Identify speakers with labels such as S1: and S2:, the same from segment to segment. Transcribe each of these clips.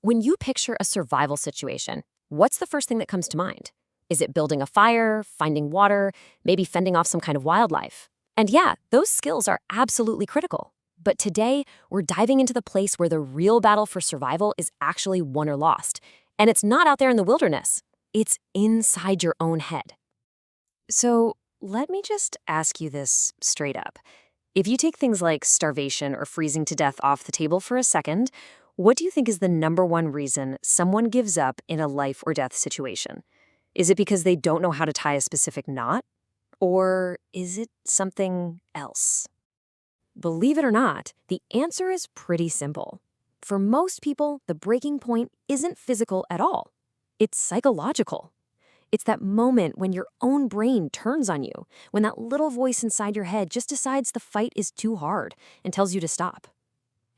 S1: When you picture a survival situation, what's the first thing that comes to mind? Is it building a fire, finding water, maybe fending off some kind of wildlife? And yeah, those skills are absolutely critical. But today, we're diving into the place where the real battle for survival is actually won or lost. And it's not out there in the wilderness, it's inside your own head. So, let me just ask you this straight up. If you take things like starvation or freezing to death off the table for a second, what do you think is the number one reason someone gives up in a life or death situation? Is it because they don't know how to tie a specific knot? Or is it something else? Believe it or not, the answer is pretty simple. For most people, the breaking point isn't physical at all. It's psychological. It's that moment when your own brain turns on you, when that little voice inside your head just decides the fight is too hard and tells you to stop.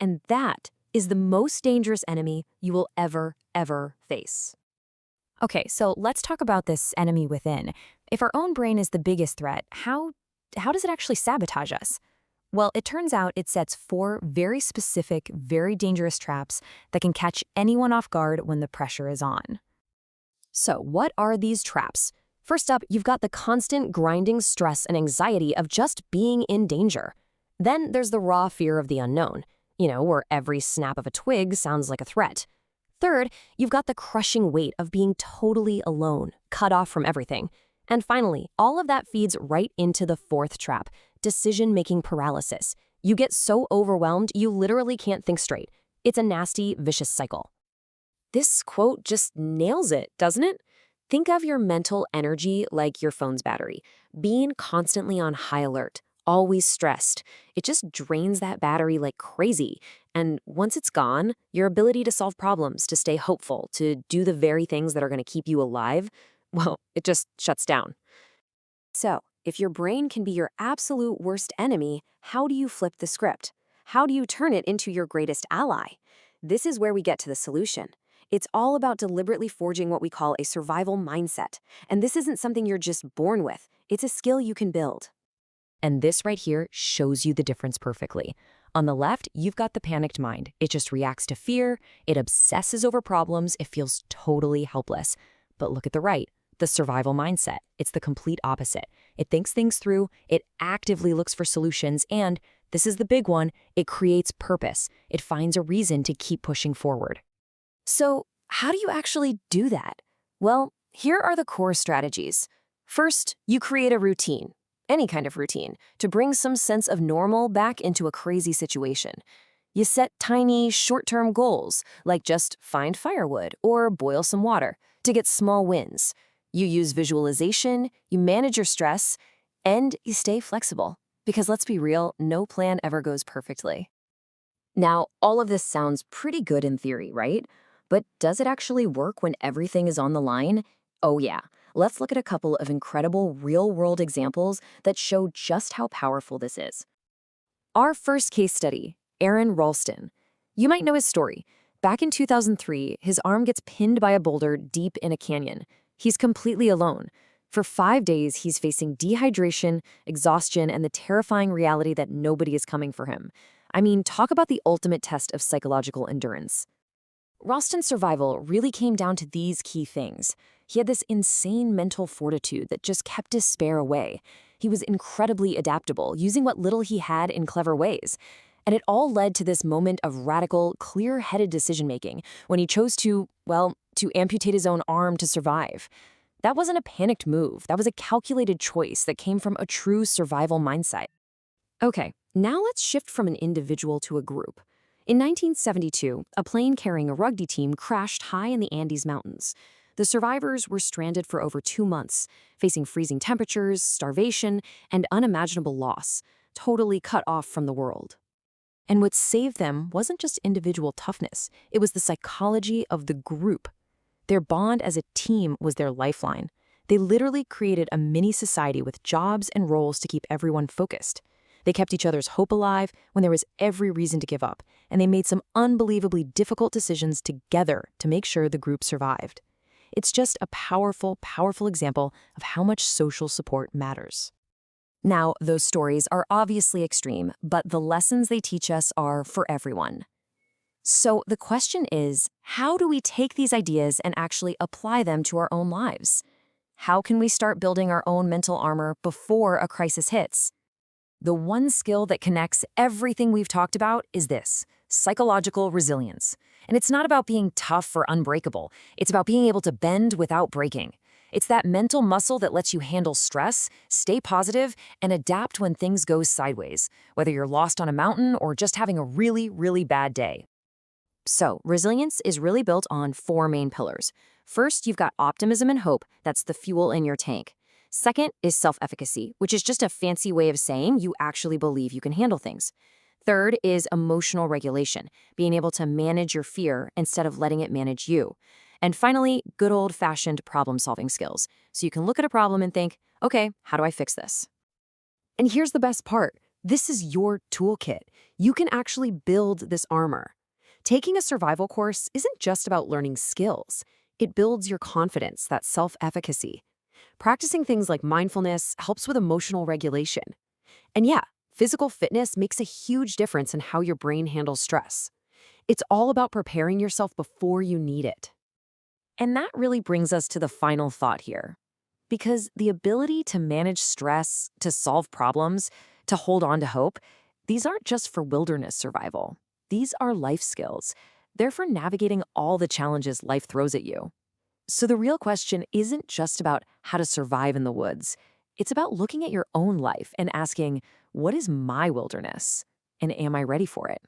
S1: And that is the most dangerous enemy you will ever face.
S2: Okay, so let's talk about this enemy within. If our own brain is the biggest threat, how does it actually sabotage us? Well, it turns out it sets four very specific, very dangerous traps that can catch anyone off guard when the pressure is on.
S1: So, what are these traps? First up, you've got the constant grinding stress and anxiety of just being in danger. Then there's the raw fear of the unknown, where every snap of a twig sounds like a threat. Third, you've got the crushing weight of being totally alone, cut off from everything. And finally, all of that feeds right into the fourth trap, decision-making paralysis. You get so overwhelmed, you literally can't think straight. It's a nasty, vicious cycle. This quote just nails it, doesn't it? Think of your mental energy like your phone's battery, being constantly on high alert, always stressed. It just drains that battery like crazy. And once it's gone, your ability to solve problems, to stay hopeful, to do the very things that are going to keep you alive, well, it just shuts down. So, if your brain can be your absolute worst enemy, how do you flip the script? How do you turn it into your greatest ally? This is where we get to the solution. It's all about deliberately forging what we call a survival mindset. And this isn't something you're just born with. It's a skill you can build. And this right here shows you the difference perfectly. On the left, you've got the panicked mind. It just reacts to fear, it obsesses over problems, it feels totally helpless. But look at the right, the survival mindset. It's the complete opposite. It thinks things through, it actively looks for solutions, and, this is the big one, it creates purpose. It finds a reason to keep pushing forward. So, how do you actually do that? Well, here are the core strategies. First, you create a routine. Any kind of routine, to bring some sense of normal back into a crazy situation. You set tiny, short-term goals, like just find firewood or boil some water, to get small wins. You use visualization, you manage your stress, and you stay flexible. Because let's be real, no plan ever goes perfectly. Now, all of this sounds pretty good in theory, right? But does it actually work when everything is on the line? Oh yeah. Let's look at a couple of incredible real-world examples that show just how powerful this is. Our first case study, Aaron Ralston. You might know his story. Back in 2003, his arm gets pinned by a boulder deep in a canyon. He's completely alone. For 5 days, he's facing dehydration, exhaustion, and the terrifying reality that nobody is coming for him. I mean, talk about the ultimate test of psychological endurance. Ralston's survival really came down to these key things. He had this insane mental fortitude that just kept despair away. He was incredibly adaptable, using what little he had in clever ways. And it all led to this moment of radical, clear-headed decision-making when he chose to amputate his own arm to survive. That wasn't a panicked move. That was a calculated choice that came from a true survival mindset. Okay, now let's shift from an individual to a group. In 1972, a plane carrying a rugby team crashed high in the Andes Mountains. The survivors were stranded for over 2 months, facing freezing temperatures, starvation, and unimaginable loss, totally cut off from the world. And what saved them wasn't just individual toughness, it was the psychology of the group. Their bond as a team was their lifeline. They literally created a mini-society with jobs and roles to keep everyone focused. They kept each other's hope alive when there was every reason to give up, and they made some unbelievably difficult decisions together to make sure the group survived. It's just a powerful, powerful example of how much social support matters. Now, those stories are obviously extreme, but the lessons they teach us are for everyone. So the question is, how do we take these ideas and actually apply them to our own lives? How can we start building our own mental armor before a crisis hits? The one skill that connects everything we've talked about is this: psychological resilience. And it's not about being tough or unbreakable. It's about being able to bend without breaking. It's that mental muscle that lets you handle stress, stay positive, and adapt when things go sideways, whether you're lost on a mountain or just having a really, really bad day. So, resilience is really built on four main pillars. First, you've got optimism and hope. That's the fuel in your tank. Second is self-efficacy, which is just a fancy way of saying you actually believe you can handle things. Third is emotional regulation, being able to manage your fear instead of letting it manage you. And finally, good old-fashioned problem-solving skills. So you can look at a problem and think, okay, how do I fix this? And here's the best part. This is your toolkit. You can actually build this armor. Taking a survival course isn't just about learning skills. It builds your confidence, that self-efficacy. Practicing things like mindfulness helps with emotional regulation. And yeah, physical fitness makes a huge difference in how your brain handles stress. It's all about preparing yourself before you need it. And that really brings us to the final thought here. Because the ability to manage stress, to solve problems, to hold on to hope, these aren't just for wilderness survival. These are life skills. They're for navigating all the challenges life throws at you. So the real question isn't just about how to survive in the woods. It's about looking at your own life and asking, what is my wilderness? And am I ready for it?